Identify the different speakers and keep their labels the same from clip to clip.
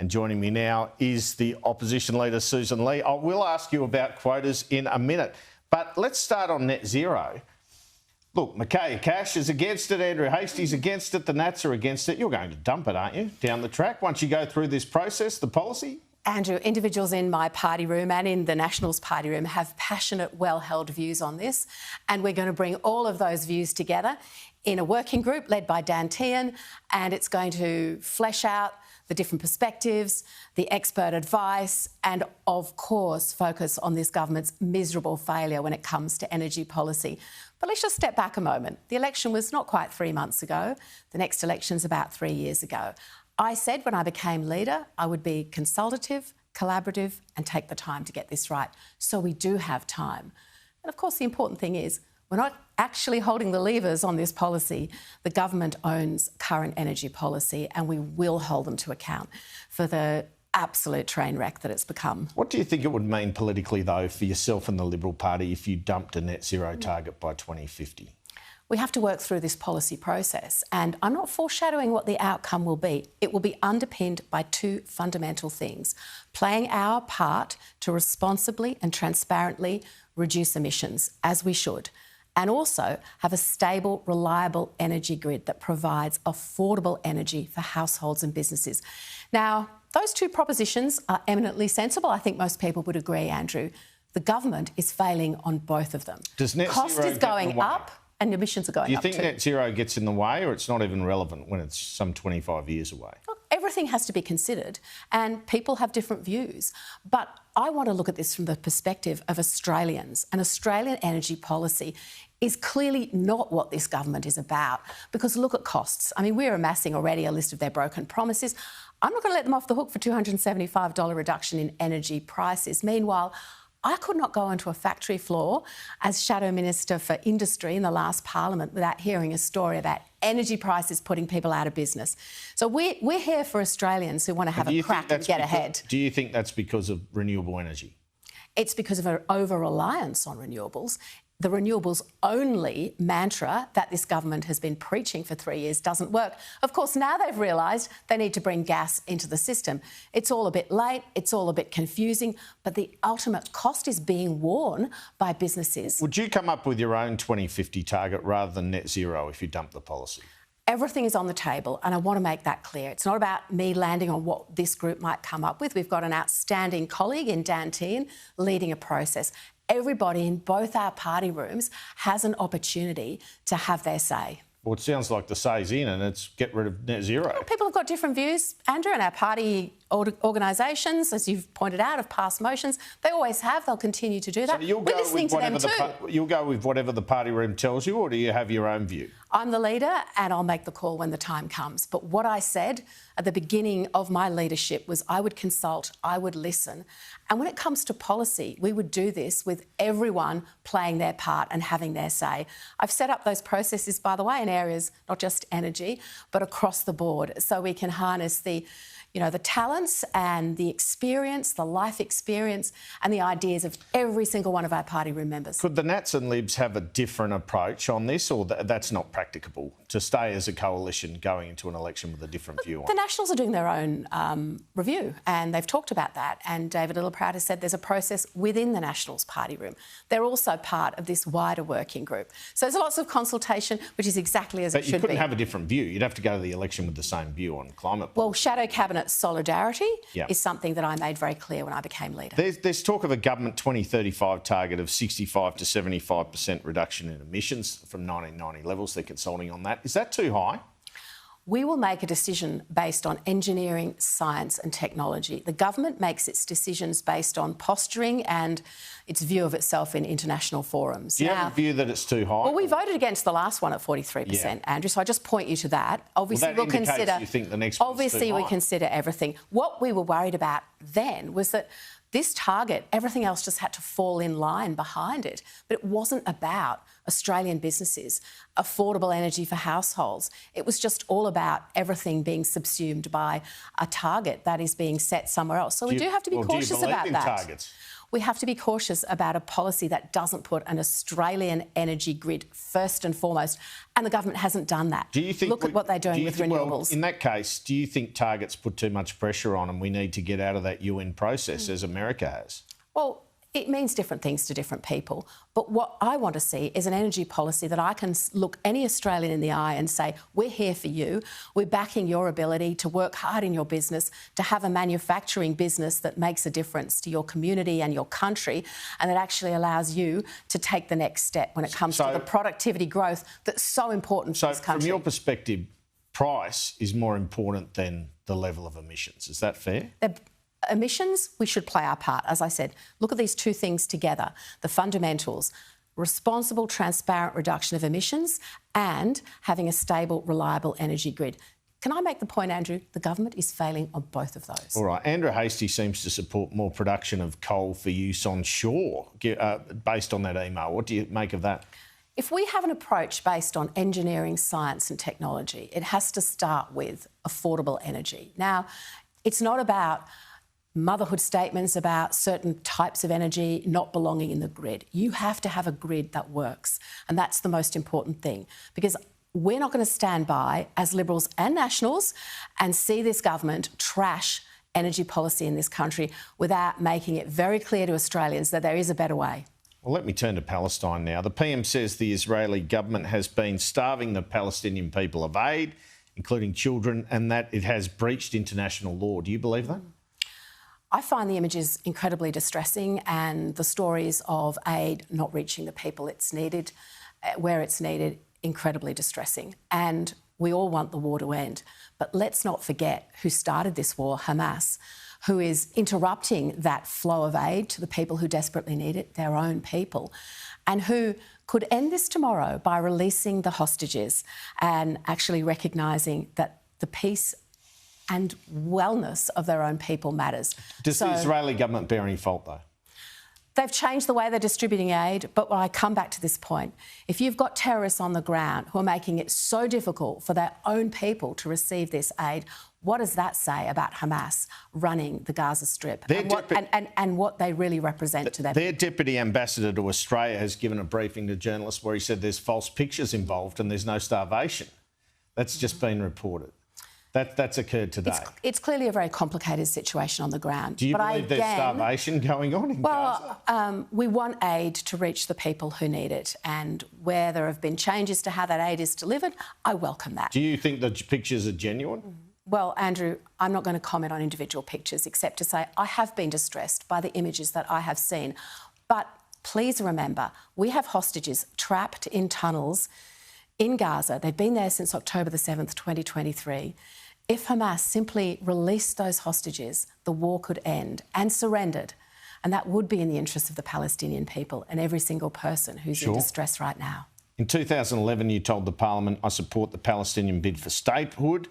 Speaker 1: And joining me now is the opposition leader, Sussan Ley. I will ask you about quotas in a minute, but let's start on net zero. Look, Mickey Cash is against it, Andrew Hastie's against it, the Nats are against it. You're going to dump it, aren't you, down the track once you go through this process, the policy?
Speaker 2: Andrew, individuals in my party room and in the Nationals party room have passionate, well-held views on this, and we're going to bring all of those views together in a working group led by Dan Tehan, and it's going to flesh out the different perspectives, the expert advice, and of course focus on this government's miserable failure when it comes to energy policy. But let's just step back a moment. The election was not quite 3 months ago. The next election's about 3 years ago. I said when I became leader, I would be consultative, collaborative, and take the time to get this right. So we do have time. And of course, the important thing is we're not actually holding the levers on this policy. The government owns current energy policy, and we will hold them to account for the absolute train wreck that it's become.
Speaker 1: What do you think it would mean politically, though, for yourself and the Liberal Party if you dumped a net zero target by 2050?
Speaker 2: We have to work through this policy process, and I'm not foreshadowing what the outcome will be. It will be underpinned by two fundamental things: playing our part to responsibly and transparently reduce emissions, as we should, and also have a stable, reliable energy grid that provides affordable energy for households and businesses. Now, those two propositions are eminently sensible. I think most people would agree, Andrew. The government is failing on both of them.
Speaker 1: Does net
Speaker 2: Cost
Speaker 1: zero
Speaker 2: is going up and emissions are going up
Speaker 1: too? Do you think
Speaker 2: too.
Speaker 1: net zero gets in the way, or it's not even relevant when it's some 25 years away?
Speaker 2: Look, everything has to be considered, and people have different views. But I want to look at this from the perspective of Australians. An Australian energy policy is clearly not what this government is about, because look at costs. I mean, we're amassing already a list of their broken promises. I'm not going to let them off the hook for $275 reduction in energy prices. Meanwhile, I could not go onto a factory floor as Shadow Minister for Industry in the last Parliament without hearing a story about energy prices putting people out of business. So we're here for Australians who want to have a crack and get ahead.
Speaker 1: Do you think that's because of renewable energy?
Speaker 2: It's because of our over-reliance on renewables. The renewables only mantra that this government has been preaching for 3 years doesn't work. Of course, now they've realised they need to bring gas into the system. It's all a bit late, it's all a bit confusing, but the ultimate cost is being borne by businesses.
Speaker 1: Would you come up with your own 2050 target rather than net zero if you dump the policy?
Speaker 2: Everything is on the table, and I want to make that clear. It's not about me landing on what this group might come up with. We've got an outstanding colleague in Dan Tehan leading a process. Everybody in both our party rooms has an opportunity to have their say.
Speaker 1: Well, it sounds like the say's in and it's get rid of net zero.
Speaker 2: People have got different views, Andrew, and our party organisations, as you've pointed out, have passed motions. They always have. They'll continue to do that.
Speaker 1: So
Speaker 2: We're listening to them too.
Speaker 1: You'll go with whatever the party room tells you, or do you have your own view?
Speaker 2: I'm the leader and I'll make the call when the time comes. But what I said at the beginning of my leadership was I would consult, I would listen. And when it comes to policy, we would do this with everyone playing their part and having their say. I've set up those processes, by the way, in areas not just energy, but across the board, so we can harness the talents and the experience, the life experience and the ideas of every single one of our party room members.
Speaker 1: Could the Nats and Libs have a different approach on this, or that's not practicable to stay as a coalition going into an election with a different view on it?
Speaker 2: The Nationals are doing their own review, and they've talked about that. And David Littleproud has said there's a process within the Nationals party room. They're also part of this wider working group. So there's lots of consultation, which is exactly as it should be.
Speaker 1: But you couldn't have a different view. You'd have to go to the election with the same view on climate policy.
Speaker 2: Well, Shadow Cabinet solidarity is something that I made very clear when I became leader.
Speaker 1: There's talk of a government 2035 target of 65 to 75% reduction in emissions from 1990 levels. They're consulting on that. Is that too high?
Speaker 2: We will make a decision based on engineering, science and technology. The government makes its decisions based on posturing and its view of itself in international forums.
Speaker 1: Do you have a view that it's too high?
Speaker 2: Well, we voted against the last one at 43%, Andrew, so I just point you to that. Obviously,
Speaker 1: we'll consider. You think the next one's
Speaker 2: obviously,
Speaker 1: too high.
Speaker 2: we consider everything. What we were worried about then was that this target, everything else just had to fall in line behind it. But it wasn't about Australian businesses, affordable energy for households. It was just all about everything being subsumed by a target that is being set somewhere else. So we do have to be cautious about that.
Speaker 1: Targets?
Speaker 2: We have to be cautious about a policy that doesn't put an Australian energy grid first and foremost, and the government hasn't done that.
Speaker 1: Do you think
Speaker 2: Look at what they're doing with renewables.
Speaker 1: Well, in that case, do you think targets put too much pressure on and we need to get out of that UN process as America has?
Speaker 2: Well, it means different things to different people. But what I want to see is an energy policy that I can look any Australian in the eye and say, we're here for you. We're backing your ability to work hard in your business, to have a manufacturing business that makes a difference to your community and your country, and that actually allows you to take the next step when it comes to the productivity growth that's so important for this country.
Speaker 1: From your perspective, price is more important than the level of emissions. Is that fair?
Speaker 2: Emissions, we should play our part. As I said, look at these two things together, the fundamentals, responsible, transparent reduction of emissions and having a stable, reliable energy grid. Can I make the point, Andrew, the government is failing on both of those?
Speaker 1: All right. Andrew Hastie seems to support more production of coal for use on shore, based on that email. What do you make of that?
Speaker 2: If we have an approach based on engineering, science and technology, it has to start with affordable energy. Now, it's not about motherhood statements about certain types of energy not belonging in the grid. You have to have a grid that works, and that's the most important thing, because we're not going to stand by as Liberals and Nationals and see this government trash energy policy in this country without making it very clear to Australians that there is a better way.
Speaker 1: Well, let me turn to Palestine now. The PM says the Israeli government has been starving the Palestinian people of aid, including children, and that it has breached international law. Do you believe that?
Speaker 2: I find the images incredibly distressing and the stories of aid not reaching the people it's needed, where it's needed, incredibly distressing. And we all want the war to end. But let's not forget who started this war, Hamas, who is interrupting that flow of aid to the people who desperately need it, their own people, and who could end this tomorrow by releasing the hostages and actually recognising that the peace and wellness of their own people matters.
Speaker 1: Does the Israeli government bear any fault, though?
Speaker 2: They've changed the way they're distributing aid, but when I come back to this point, if you've got terrorists on the ground who are making it so difficult for their own people to receive this aid, what does that say about Hamas running the Gaza Strip and what they really represent to them?
Speaker 1: Their deputy ambassador to Australia has given a briefing to journalists where he said there's false pictures involved and there's no starvation. That's just been reported. That's occurred today.
Speaker 2: It's clearly a very complicated situation on the ground.
Speaker 1: Do you believe there's starvation going on in Gaza?
Speaker 2: We want aid to reach the people who need it, and where there have been changes to how that aid is delivered, I welcome that.
Speaker 1: Do you think the pictures are genuine?
Speaker 2: Well, Andrew, I'm not going to comment on individual pictures except to say I have been distressed by the images that I have seen. But please remember, we have hostages trapped in tunnels in Gaza. They've been there since October the 7th, 2023. If Hamas simply released those hostages, the war could end and surrendered. And that would be in the interest of the Palestinian people and every single person who's in distress right now.
Speaker 1: In 2011, you told the Parliament, I support the Palestinian bid for statehood,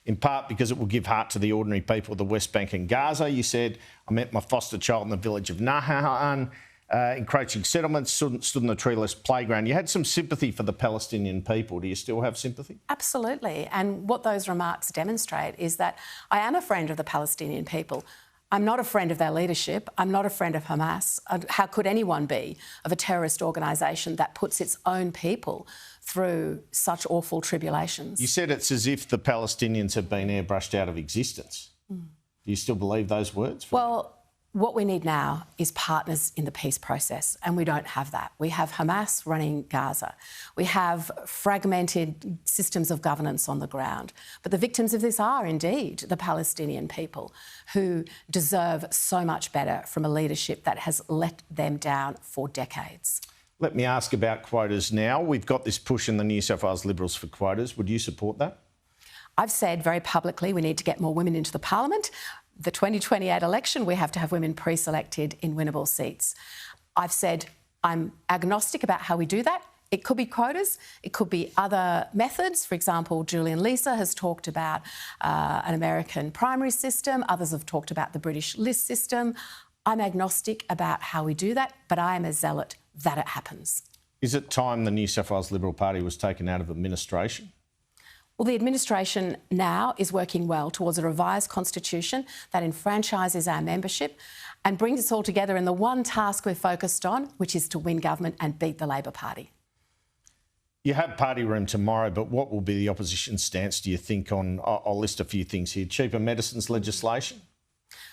Speaker 1: in part because it will give heart to the ordinary people of the West Bank and Gaza. You said, I met my foster child in the village of Nahan. Encroaching settlements, stood in the treeless playground. You had some sympathy for the Palestinian people. Do you still have sympathy?
Speaker 2: Absolutely. And what those remarks demonstrate is that I am a friend of the Palestinian people. I'm not a friend of their leadership. I'm not a friend of Hamas. How could anyone be of a terrorist organisation that puts its own people through such awful tribulations?
Speaker 1: You said it's as if the Palestinians have been airbrushed out of existence. Do you still believe those words?
Speaker 2: Well, what we need now is partners in the peace process, and we don't have that. We have Hamas running Gaza. We have fragmented systems of governance on the ground. But the victims of this are indeed the Palestinian people, who deserve so much better from a leadership that has let them down for decades.
Speaker 1: Let me ask about quotas now. We've got this push in the New South Wales Liberals for quotas. Would you support that?
Speaker 2: I've said very publicly we need to get more women into the parliament. The 2028 election, we have to have women pre-selected in winnable seats. I've said I'm agnostic about how we do that. It could be quotas, it could be other methods. For example, Julian Leeser has talked about an American primary system. Others have talked about the British list system. I'm agnostic about how we do that, but I am a zealot that it happens.
Speaker 1: Is it time the New South Wales Liberal Party was taken out of administration?
Speaker 2: Well, the administration now is working well towards a revised constitution that enfranchises our membership and brings us all together in the one task we're focused on, which is to win government and beat the Labor Party.
Speaker 1: You have party room tomorrow, but what will be the opposition stance, do you think, on... I'll list a few things here. Cheaper medicines legislation?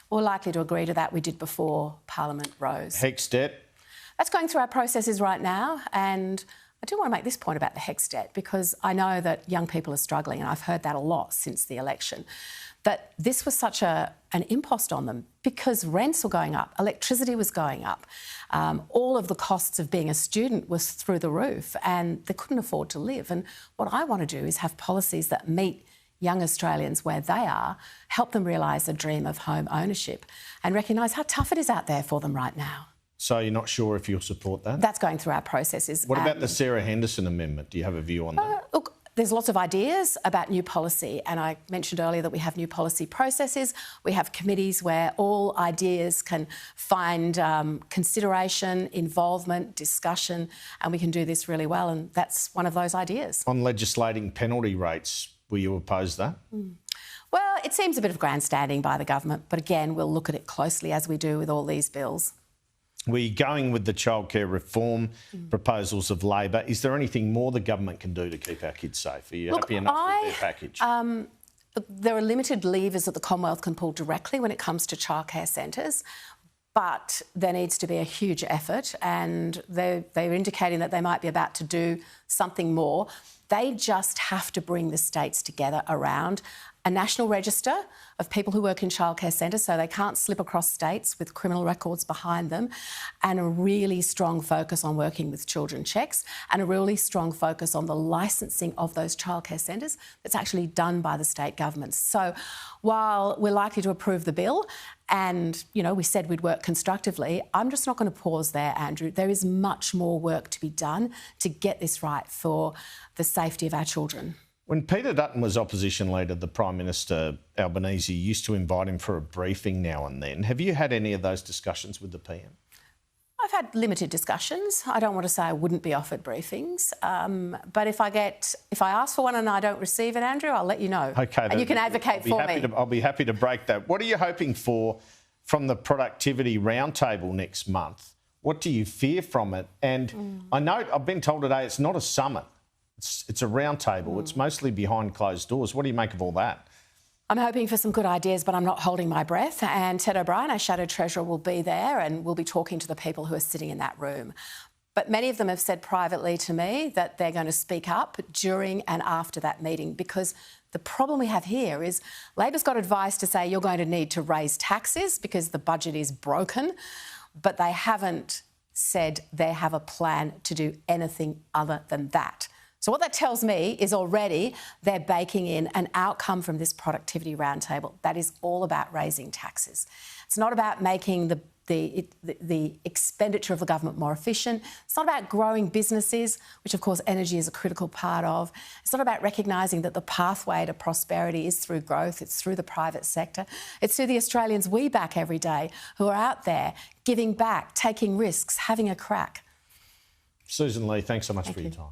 Speaker 2: We're likely to agree to that. We did before Parliament rose.
Speaker 1: HECS debt?
Speaker 2: That's going through our processes right now, and I do want to make this point about the HECS debt because I know that young people are struggling, and I've heard that a lot since the election, that this was such an impost on them because rents were going up, electricity was going up, all of the costs of being a student was through the roof and they couldn't afford to live. And what I want to do is have policies that meet young Australians where they are, help them realise the dream of home ownership and recognise how tough it is out there for them right now.
Speaker 1: So you're not sure if you'll support that?
Speaker 2: That's going through our processes.
Speaker 1: What about the Sarah Henderson amendment? Do you have a view on that?
Speaker 2: Look, there's lots of ideas about new policy, and I mentioned earlier that we have new policy processes. We have committees where all ideas can find consideration, involvement, discussion, and we can do this really well, and that's one of those ideas.
Speaker 1: On legislating penalty rates, will you oppose that?
Speaker 2: Well, it seems a bit of grandstanding by the government, but again, we'll look at it closely as we do with all these bills.
Speaker 1: We're going with the childcare reform proposals of Labor. Is there anything more the government can do to keep our kids safe? Are you happy enough with their package?
Speaker 2: There are limited levers that the Commonwealth can pull directly when it comes to childcare centres, but there needs to be a huge effort, and they're indicating that they might be about to do something more. They just have to bring the states together around a national register of people who work in childcare centres so they can't slip across states with criminal records behind them, and a really strong focus on working with children checks and a really strong focus on the licensing of those childcare centres that's actually done by the state governments. So while we're likely to approve the bill and, you know, we said we'd work constructively, I'm just not going to pause there, Andrew. There is much more work to be done to get this right for the safety of our children.
Speaker 1: When Peter Dutton was opposition leader, the Prime Minister, Albanese, used to invite him for a briefing now and then. Have you had any of those discussions with the PM?
Speaker 2: I've had limited discussions. I don't want to say I wouldn't be offered briefings, but if I ask for one and I don't receive it, Andrew, I'll let you know.
Speaker 1: Okay,
Speaker 2: and you can advocate for me.
Speaker 1: I'll be happy to break that. What are you hoping for from the productivity roundtable next month? What do you fear from it? And I know I've been told today it's not a summit. It's a round table. It's mostly behind closed doors. What do you make of all that?
Speaker 2: I'm hoping for some good ideas, but I'm not holding my breath. And Ted O'Brien, our Shadow Treasurer, will be there and we'll be talking to the people who are sitting in that room. But many of them have said privately to me that they're going to speak up during and after that meeting, because the problem we have here is Labor's got advice to say you're going to need to raise taxes because the budget is broken, but they haven't said they have a plan to do anything other than that. So what that tells me is already they're baking in an outcome from this productivity roundtable that is all about raising taxes. It's not about making the expenditure of the government more efficient. It's not about growing businesses, which of course energy is a critical part of. It's not about recognising that the pathway to prosperity is through growth. It's through the private sector. It's through the Australians we back every day who are out there giving back, taking risks, having a crack.
Speaker 1: Sussan Ley, thanks so much for your time.